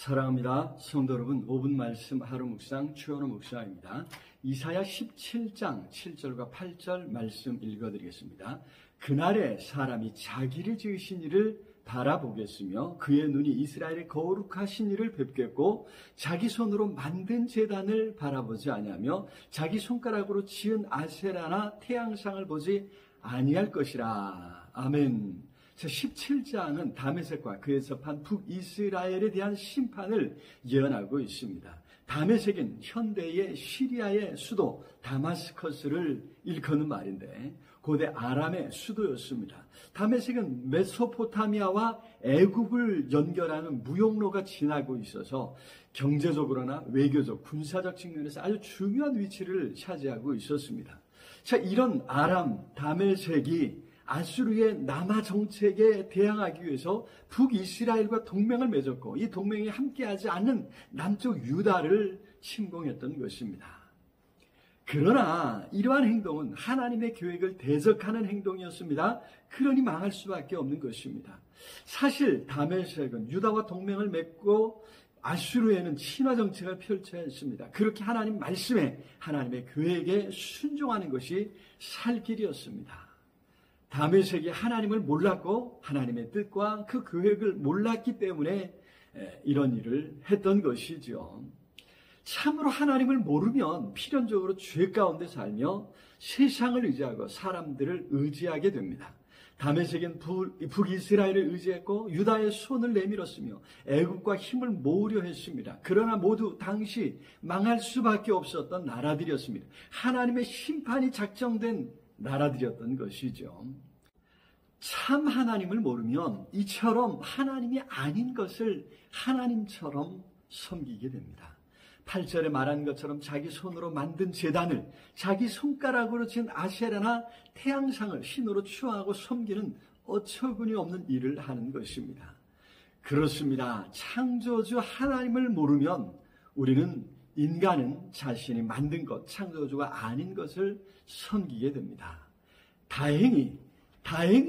사랑합니다. 성도 여러분, 5분 말씀 하루 묵상 최원호 목사입니다. 이사야 17장 7절과 8절 말씀 읽어드리겠습니다. 그날에 사람이 자기를 지으신 이를 바라보겠으며 그의 눈이 이스라엘의 거룩하신 이를 뵙겠고 자기 손으로 만든 제단을 바라보지 아니하며 자기 손가락으로 지은 아세라나 태양상을 보지 아니할 것이라. 아멘. 17장은 다메섹과 그에 접한 북이스라엘에 대한 심판을 예언하고 있습니다. 다메섹은 현대의 시리아의 수도 다마스커스를 일컫는 말인데 고대 아람의 수도였습니다. 다메섹은 메소포타미아와 애굽을 연결하는 무역로가 지나고 있어서 경제적으로나 외교적, 군사적 측면에서 아주 중요한 위치를 차지하고 있었습니다. 자, 이런 아람, 다메섹이 아수르의 남하 정책에 대항하기 위해서 북이스라엘과 동맹을 맺었고 이 동맹이 함께하지 않는 남쪽 유다를 침공했던 것입니다. 그러나 이러한 행동은 하나님의 계획을 대적하는 행동이었습니다. 그러니 망할 수밖에 없는 것입니다. 사실 다메섹은 유다와 동맹을 맺고 아수르에는 친화 정책을 펼쳐야 했습니다. 그렇게 하나님 말씀에 하나님의 계획에 순종하는 것이 살 길이었습니다. 다메섹이 하나님을 몰랐고 하나님의 뜻과 그 계획을 몰랐기 때문에 이런 일을 했던 것이죠. 참으로 하나님을 모르면 필연적으로 죄 가운데 살며 세상을 의지하고 사람들을 의지하게 됩니다. 다메섹은 북이스라엘을 의지했고 유다의 손을 내밀었으며 애굽과 힘을 모으려 했습니다. 그러나 모두 당시 망할 수밖에 없었던 나라들이었습니다. 하나님의 심판이 작정된 나라들이었던 것이죠. 참 하나님을 모르면 이처럼 하나님이 아닌 것을 하나님처럼 섬기게 됩니다. 8절에 말한 것처럼 자기 손으로 만든 제단을 자기 손가락으로 지은 아세라나 태양상을 신으로 추앙하고 섬기는 어처구니 없는 일을 하는 것입니다. 그렇습니다. 창조주 하나님을 모르면 우리는 인간은 자신이 만든 것, 창조주가 아닌 것을 섬기게 됩니다. 다행히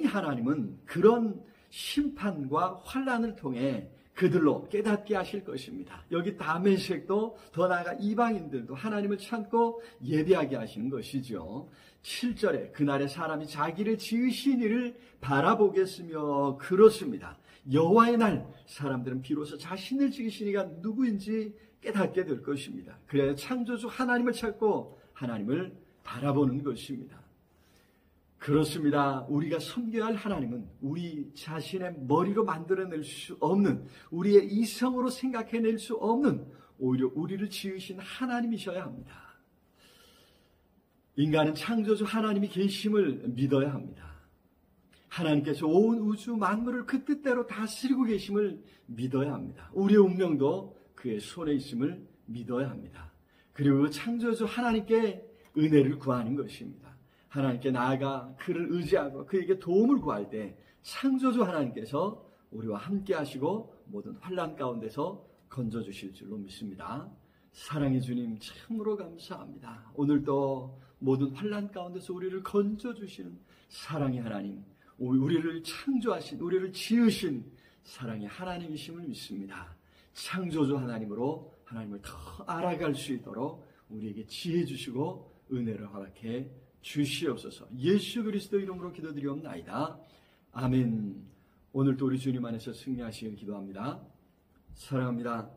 하나님은 그런 심판과 환난을 통해 그들로 깨닫게 하실 것입니다. 여기 다메섹도 더 나아가 이방인들도 하나님을 찾고 예배하게 하시는 것이죠. 7절에 그날에 사람이 자기를 지으신 이를 바라보겠으며 그렇습니다. 여호와의 날 사람들은 비로소 자신을 지으신 이가 누구인지 깨닫게 될 것입니다. 그래야 창조주 하나님을 찾고 하나님을 바라보는 것입니다. 그렇습니다. 우리가 섬겨야 할 하나님은 우리 자신의 머리로 만들어낼 수 없는, 우리의 이성으로 생각해낼 수 없는 오히려 우리를 지으신 하나님이셔야 합니다. 인간은 창조주 하나님이 계심을 믿어야 합니다. 하나님께서 온 우주 만물을 그 뜻대로 다스리고 계심을 믿어야 합니다. 우리의 운명도 그의 손에 있음을 믿어야 합니다. 그리고 창조주 하나님께 은혜를 구하는 것입니다. 하나님께 나아가 그를 의지하고 그에게 도움을 구할 때 창조주 하나님께서 우리와 함께 하시고 모든 환난 가운데서 건져주실 줄로 믿습니다. 사랑의 주님 참으로 감사합니다. 오늘도 모든 환난 가운데서 우리를 건져주시는 사랑의 하나님, 우리를 창조하신, 우리를 지으신 사랑의 하나님이심을 믿습니다. 창조주 하나님으로 하나님을 더 알아갈 수 있도록 우리에게 지혜 주시고 은혜를 허락해 주시옵소서. 예수 그리스도 이름으로 기도드리옵나이다. 아멘. 오늘도 우리 주님 안에서 승리하시길 기도합니다. 사랑합니다.